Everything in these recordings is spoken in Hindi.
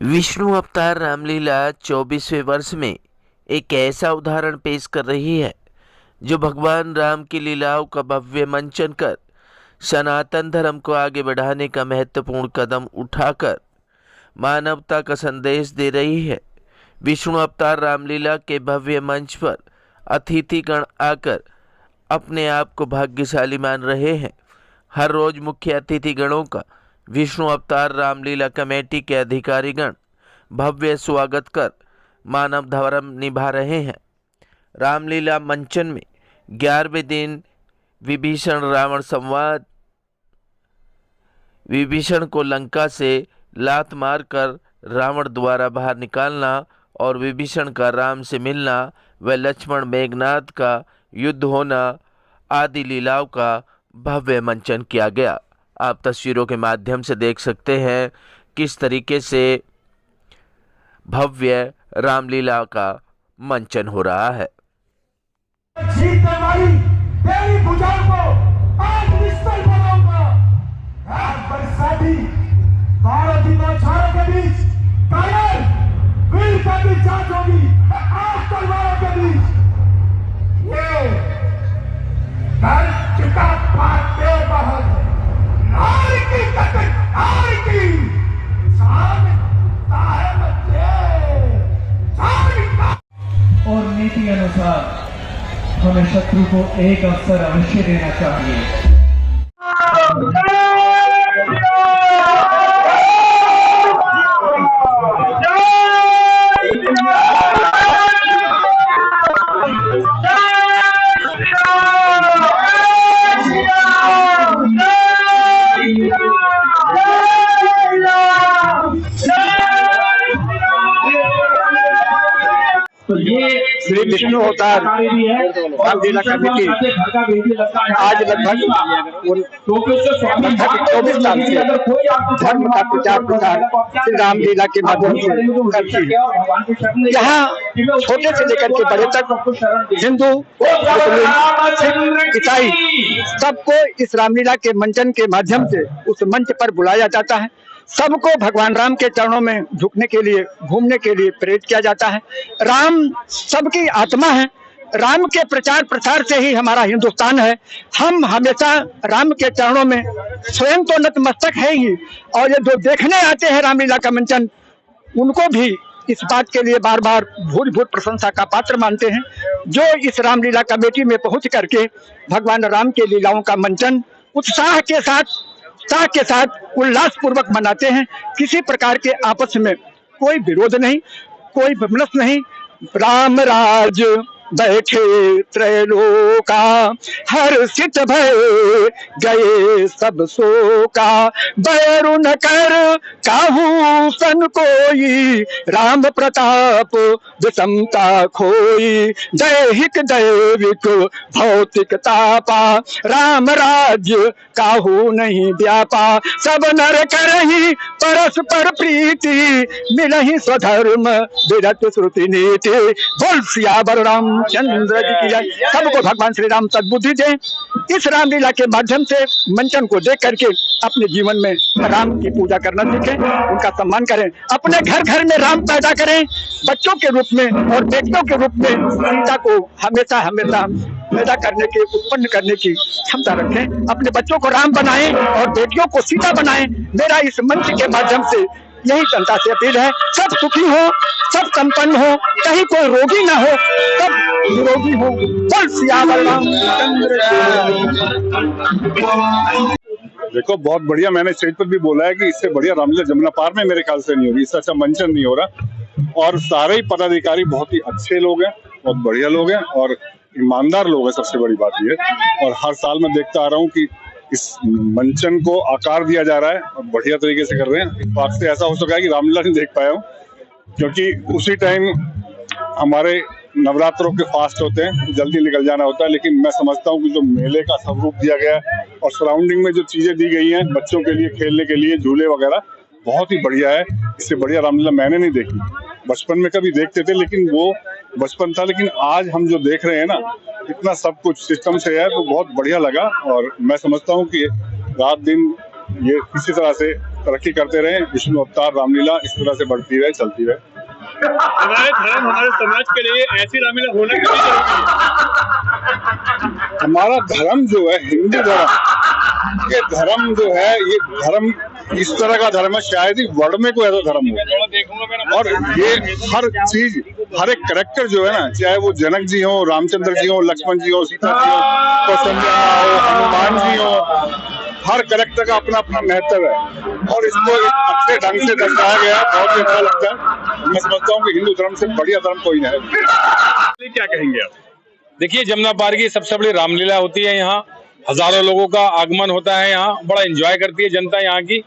विष्णु अवतार रामलीला 24वें वर्ष में एक ऐसा उदाहरण पेश कर रही है जो भगवान राम की लीलाओं का भव्य मंचन कर सनातन धर्म को आगे बढ़ाने का महत्वपूर्ण कदम उठाकर मानवता का संदेश दे रही है। विष्णु अवतार रामलीला के भव्य मंच पर अतिथिगण आकर अपने आप को भाग्यशाली मान रहे हैं। हर रोज मुख्य अतिथिगणों का विष्णु अवतार रामलीला कमेटी के अधिकारीगण भव्य स्वागत कर मानव धर्म निभा रहे हैं। रामलीला मंचन में 11वें दिन विभीषण रावण संवाद, विभीषण को लंका से लात मारकर रावण द्वारा बाहर निकालना और विभीषण का राम से मिलना व लक्ष्मण मेघनाद का युद्ध होना आदि लीलाओं का भव्य मंचन किया गया। आप तस्वीरों के माध्यम से देख सकते हैं किस तरीके से भव्य रामलीला का मंचन हो रहा है। जीतने वाली तेरी भुजाओं को आज निश्चल बनाऊंगा। आज बरसाती भारती बौछारों के बीच कायर वीरता की जांच होगी। आज तलवारों के बीच ये कर चुका पाते बहन नारी की कतक नारी की सामने ताहे बच्चे सामने और नीति अनुसार हमें शत्रु को एक अवसर अवश्य देना चाहिए। तो ये श्री विष्णु अवतार रामलीला कमेटी आज लगभग 24 साल से धर्म का प्रचार प्रसार श्री रामलीला के माध्यम से करती है। यहाँ छोटे से लेकर के बड़े तक हिंदू, सिख, ईसाई सबको इस रामलीला के मंचन के माध्यम से उस मंच पर बुलाया जाता है। सबको भगवान राम के चरणों में झुकने के लिए, घूमने के लिए प्रेरित किया जाता है। राम सबकी आत्मा है। राम के प्रचार प्रसार से ही हमारा हिंदुस्तान है। हम हमेशा राम के चरणों में स्वयं तो नतमस्तक है ही, और ये जो देखने आते हैं रामलीला का मंचन, उनको भी इस बात के लिए बार बार भूल प्रशंसा का पात्र मानते हैं, जो इस रामलीला कमेटी में पहुंच करके भगवान राम के लीलाओं का मंचन उत्साह के साथ उल्लास पूर्वक मनाते हैं। किसी प्रकार के आपस में कोई विरोध नहीं, कोई विमर्श नहीं। राम राज बैठे त्रैलोका, हर्षित भय गए सब शोका। बैरु न कर काहू सन कोई, राम प्रताप विषमता खोई। दैहिक दैविक भौतिक तापा, राम राज्य काहू नहीं व्यापा। सब नर करही परस्पर प्रीति, मिलहि स्वधर्म विरत श्रुति नीति। बोल सियावर राम चंद्र जी की जय। सबको भगवान श्री राम सद्बुद्धि दें। इस रामलीला के माध्यम से मंचन को देख करके अपने जीवन में राम की पूजा करना सीखें, उनका सम्मान करें। अपने घर घर में राम पैदा करें, बच्चों के रूप में और बेटियों के रूप में सीता को हमेशा पैदा करने की, उत्पन्न करने की क्षमता रखें। अपने बच्चों को राम बनाएं और बेटियों को सीता बनाएं। मेरा इस मंच के माध्यम से यही जनता से अपील है। सब सुखी हो, सब संपन्न हो, कहीं कोई रोगी ना हो, सब निरोगी हो। बोल सियावर रामचंद्र। देखो, बहुत बढ़िया। मैंने स्टेज पर भी बोला है कि इससे बढ़िया रामलीला जमुना पार में मेरे ख्याल से नहीं होगी, इससे अच्छा मंचन नहीं हो रहा। और सारे ही पदाधिकारी बहुत ही अच्छे लोग हैं, बहुत बढ़िया लोग हैं और ईमानदार लोग हैं। सबसे बड़ी बात ये, और हर साल मैं देखता आ रहा हूँ कि इस मंचन को आकार दिया जा रहा है और बढ़िया तरीके से कर रहे हैं। इस बात से ऐसा हो सका है कि रामलीला नहीं देख पाया हूँ, क्योंकि उसी टाइम हमारे नवरात्रों के फास्ट होते हैं, जल्दी निकल जाना होता है। लेकिन मैं समझता हूँ कि जो मेले का स्वरूप दिया गया है और सराउंडिंग में जो चीजें दी गई हैं बच्चों के लिए खेलने के लिए, झूले वगैरह, बहुत ही बढ़िया है। इससे बढ़िया रामलीला मैंने नहीं देखी। बचपन में कभी देखते थे, लेकिन वो बचपन था। लेकिन आज हम जो देख रहे हैं ना, इतना सब कुछ सिस्टम से है, तो बहुत बढ़िया लगा। और मैं समझता हूँ कि रात दिन ये किसी तरह से तरक्की करते रहे, विष्णु अवतार रामलीला इस तरह से बढ़ती रहे, चलती रहे। हमारे धर्म, हमारे समाज के लिए ऐसी रामलीला होना क्यों जरूरी है? हमारा धर्म जो है, हिंदू धर्म, ये धर्म जो है, ये धर्म इस तरह का धर्म है, शायद ही वर्ल्ड में कोई ऐसा धर्म हो। और ये हर चीज, हर एक कैरेक्टर जो है ना, चाहे वो जनक जी हो, रामचंद्र जी हो, लक्ष्मण जी हो, सीता जी हो, कौशल्या हो, हनुमान जी हो, हर कैरेक्टर का अपना अपना महत्व है और इसको एक अच्छे ढंग से दर्शाया गया, बहुत ही अच्छा लगता है। मैं समझता हूँ कि हिंदू धर्म से बढ़िया धर्म कोई नहीं है। क्या कहेंगे आप? देखिए, जमुना पार की सबसे बड़ी रामलीला होती है। यहाँ हजारों लोगों का आगमन होता है, यहाँ बड़ा एंजॉय करती है जनता यहाँ की,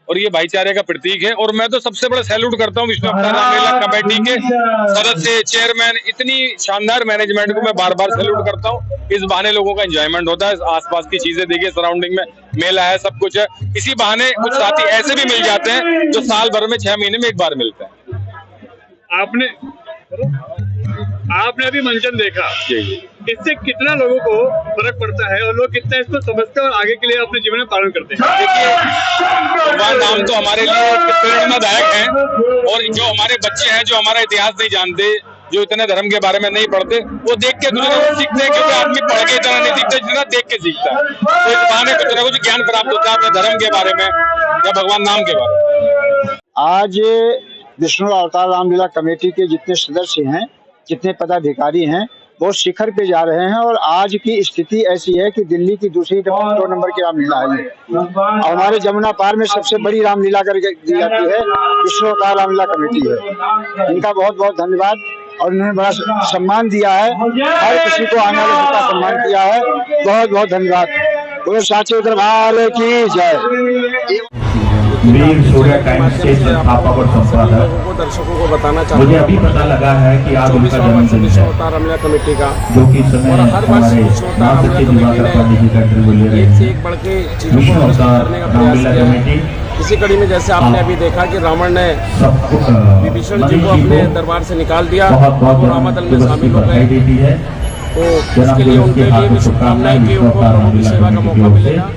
और ये भाईचारे का प्रतीक है। और मैं तो सबसे बड़ा सैल्यूट करता हूँ विष्णु अवतार रामलीला कमेटी के सदस्य, चेयरमैन, इतनी शानदार मैनेजमेंट को मैं बार बार सैल्यूट करता हूँ। इस बहाने लोगों का एंजॉयमेंट होता है, आसपास की चीजें देखिए, सराउंडिंग में मेला है, सब कुछ है। इसी बहाने कुछ साथी ऐसे भी मिल जाते हैं जो साल भर में 6 महीने में एक बार मिलते हैं। आपने अभी मंचन देखा, इससे कितना लोगों को फर्क पड़ता है और लोग कितना इसको समझते हैं और आगे के लिए अपने जीवन में पालन करते हैं? देखिए, भगवान राम तो हमारे लिए प्रेरणादायक हैं, और जो हमारे बच्चे हैं जो हमारा इतिहास नहीं जानते, जो इतने धर्म के बारे में नहीं पढ़ते, वो देख के कुछ ना कुछ सीखते हैं, क्योंकि आदमी पढ़ के इतना नहीं सीखता जितना देख के सीखता है। तो इस बहाने कुछ ना कुछ ज्ञान प्राप्त होता है अपने धर्म के बारे में या भगवान नाम के बारे में। आज विष्णु अवतार रामलीला कमेटी के जितने सदस्य हैं, जितने पदाधिकारी हैं, वो शिखर पे जा रहे हैं। और आज की स्थिति ऐसी है कि दिल्ली की दूसरी 2 नंबर की रामलीला है और हमारे जमुना पार में सबसे बड़ी रामलीला करके दी जाती है विष्णु अवतार रामलीला कमेटी है। इनका बहुत बहुत धन्यवाद, और उन्होंने बड़ा सम्मान दिया है, हर किसी को आने वाले का सम्मान किया है। बहुत बहुत धन्यवाद। बोलो साचे दरबार की जय। वीर सूर्य टाइम्स के संस्थापक और संपादक दर्शकों को बताना चाहता मुझे अभी पता लगा है कि आज उनका जन्मदिन है, रामलीला कमेटी का, जो कि समय हमारे नासिक दिवाकर पंडित जी का इंटरव्यू ले रहे हैं। एक बढ़ के चीजों विष्णु को अवतार करने का प्रयास रामलीला किया है। कमेटी इसी कड़ी में जैसे आपने अभी देखा कि रावण ने विभीषण जी को अपने दरबार से निकाल दिया और रामादल में शामिल हो गए, तो इसके लिए उनके लिए भी शुभकामनाएं कि उनको प्रभु की सेवा का मौका मिलेगा।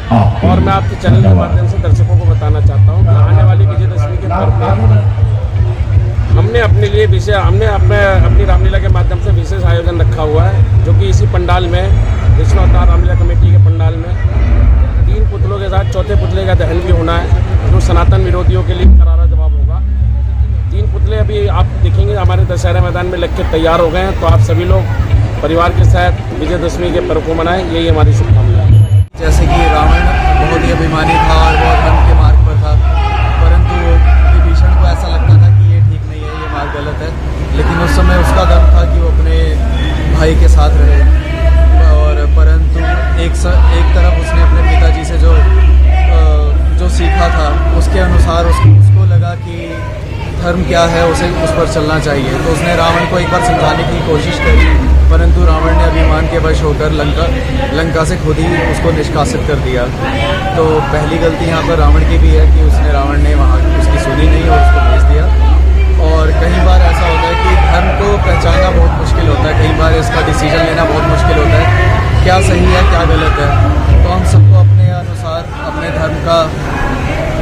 और मैं आपके चैनल के माध्यम से दर्शकों को बताना चाहता हूँ कि आने वाली विजयदशमी के पर्व पर हमने अपने लिए अपनी रामलीला के माध्यम से विशेष आयोजन रखा हुआ है, जो कि इसी पंडाल में, विष्णु अवतार रामलीला कमेटी के पंडाल में 3 पुतलों के साथ चौथे पुतले का दहन भी होना है, जो सनातन विरोधियों के लिए करारा जवाब होगा। 3 पुतले अभी आप देखेंगे हमारे दशहरा मैदान में लग के तैयार हो गए हैं। तो आप सभी लोग परिवार के साथ विजयदशमी के पर्व को मनाएं, यही हमारी शुभकामनाएं। जैसे कि रावण बहुत ही अभिमानी था और बहुत धर्म के मार्ग पर था, परंतु विभीषण को ऐसा लगता था कि ये ठीक नहीं है, ये मार्ग गलत है। लेकिन उस समय उसका धर्म था कि वो अपने भाई के साथ रहे, और परंतु एक तरफ उसने अपने पिताजी से जो सीखा था, उसके अनुसार उसको लगा कि धर्म क्या है, उसे उस पर चलना चाहिए। तो उसने रावण को एक बार समझाने की कोशिश करी, परंतु रावण ने अभिमान के वश होकर लंका से खुद ही उसको निष्कासित कर दिया। तो पहली गलती यहाँ पर रावण की भी है कि रावण ने वहाँ उसकी सुनी नहीं और उसको भेज दिया। और कई बार ऐसा होता है कि धर्म को पहचानना बहुत मुश्किल होता है, कई बार इसका डिसीजन लेना बहुत मुश्किल होता है, क्या सही है क्या गलत है। तो हम सबको अपने अनुसार अपने धर्म का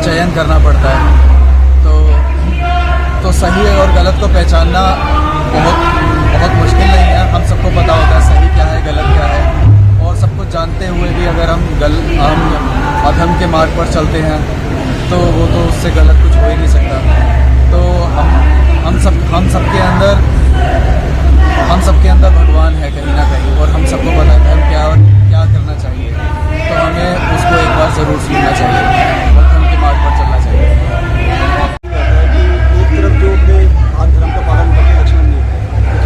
चयन करना पड़ता है। तो सही और गलत को पहचानना बहुत मुश्किल नहीं है। हम सबको पता होता है सही क्या है गलत क्या है, और सब कुछ जानते हुए भी अगर हम अधर्म के मार्ग पर चलते हैं तो वो तो उससे गलत कुछ हो ही नहीं सकता। तो हम सबके अंदर भगवान है कहीं ना कहीं, और हम सबको पता है धर्म क्या और क्या करना चाहिए। तो हमें उसको एक बार ज़रूर सुनना चाहिए और धर्म के मार्ग पर चलना चाहिए।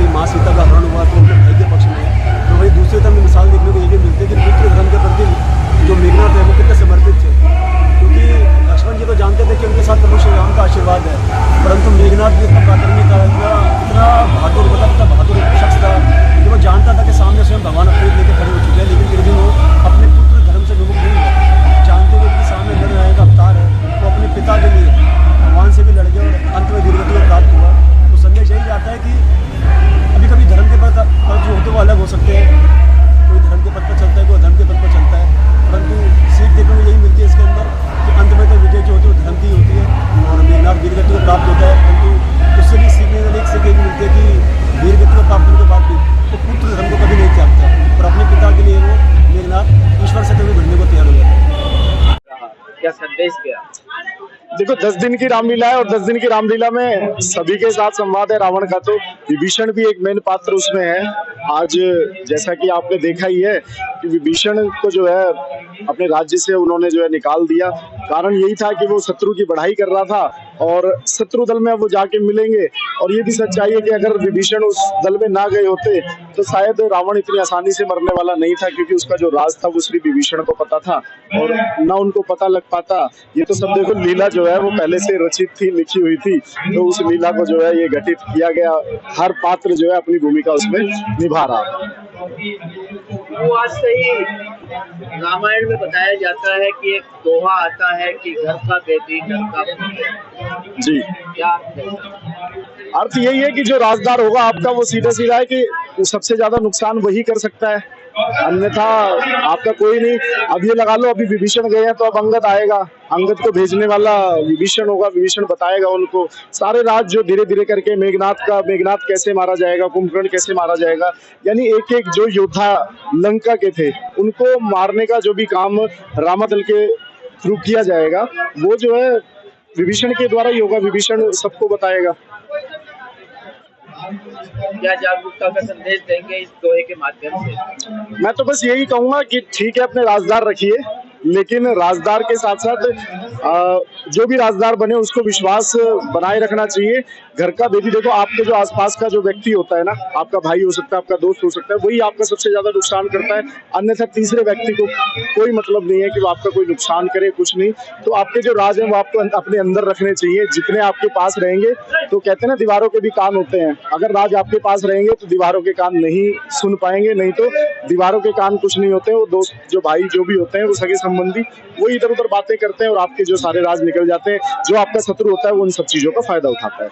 माँ सीता का हरण हुआ तो उनके भाई के पक्ष में, तो वही दूसरी तरफ मिसाल देखने को ये भी मिलती है कि पुत्र धर्म के प्रति जो मेघनाथ है वो कितने समर्पित थे। क्योंकि लक्ष्मण जी तो जानते थे कि उनके साथ प्रभु श्री राम का आशीर्वाद है, परंतु मेघनाथ भी इतना पराक्रमी था, इतना बहादुर शख्स था कि वो जानता था कि सामने स्वयं भगवान अपने लेकर खड़े हो चुके हैं, लेकिन फिर भी वो अपने पुत्र धर्म से विमुख नहीं है, जानते हुए कि सामने लड़ रहेगा कहते हैं कि वीर गति प्राप्त होने के बाद भी वो पुत्र धर्म को कभी नहीं त्यागता और अपने पिता के लिए वो मेघनाथ ईश्वर से कभी भिड़ने को तैयार हो जाता है। क्या संदेश क्या? देखो 10 दिन की रामलीला है और 10 दिन की रामलीला में सभी के साथ संवाद है रावण का, तो विभीषण भी एक मेन पात्र उसमें है। आज जैसा कि आपने देखा ही है कि विभीषण को जो है अपने राज्य से उन्होंने जो है निकाल दिया। कारण यही था कि वो शत्रु की बढ़ाई कर रहा था और शत्रु दल में वो जाके मिलेंगे। और ये भी सच्चाई है कि अगर विभीषण उस दल में ना गए होते तो शायद रावण इतनी आसानी से मरने वाला नहीं था, क्योंकि उसका जो राज था वो सिर्फ विभीषण को पता था और ना उनको पता लग पाता। ये तो सब देखो लीला जो है वो पहले से रचित थी, लिखी हुई थी, तो उस लीला को जो है ये घटित किया गया। हर पात्र जो है अपनी भूमिका उसमें निभा रहा है। वो आज से ही रामायण में बताया जाता है कि एक दोहा आता है कि घर का बेटी घर का पुत्र। जी, क्या अर्थ यही है कि जो राजदार होगा आपका वो सीधा सीधा है कि सबसे ज्यादा नुकसान वही कर सकता है, अन्यथा आपका कोई नहीं। अब ये लगा लो अभी विभीषण गए हैं तो अब अंगद आएगा, अंगद को भेजने वाला विभीषण होगा, विभीषण बताएगा उनको सारे राज जो धीरे धीरे करके मेघनाथ कैसे मारा जाएगा, कुंभकर्ण कैसे मारा जाएगा, यानी एक एक जो योद्धा लंका के थे उनको मारने का जो भी काम रामादल के थ्रू किया जाएगा वो जो है विभीषण के द्वारा ही होगा। विभीषण सबको बताएगा। क्या जागरूकता का संदेश देंगे इस दोहे के माध्यम से? मैं तो बस यही कहूंगा कि ठीक है अपने राजदार रखिए, लेकिन राजदार के साथ साथ जो भी राजदार बने उसको विश्वास बनाए रखना चाहिए। घर का बेटी देखो, आपके जो आसपास का जो व्यक्ति होता है ना, आपका भाई हो सकता है, आपका दोस्त हो सकता है, वही आपका सबसे ज्यादा नुकसान करता है। अन्यथा तीसरे व्यक्ति को कोई मतलब नहीं है कि वो आपका कोई नुकसान करे, कुछ नहीं। तो आपके जो राज हैं वो आपको अपने अंदर रखने चाहिए। जितने आपके पास रहेंगे, तो कहते हैं ना दीवारों के भी कान होते हैं, अगर राज आपके पास रहेंगे तो दीवारों के कान नहीं सुन पाएंगे, नहीं तो दीवारों के कान कुछ नहीं होते। वो दोस्त जो भाई जो भी होते हैं वो सगे संबंधी वो इधर उधर बातें करते हैं और आपके जो सारे राज निकल जाते हैं। जो आपका शत्रु होता है वो उन सब चीजों का फायदा उठाता है।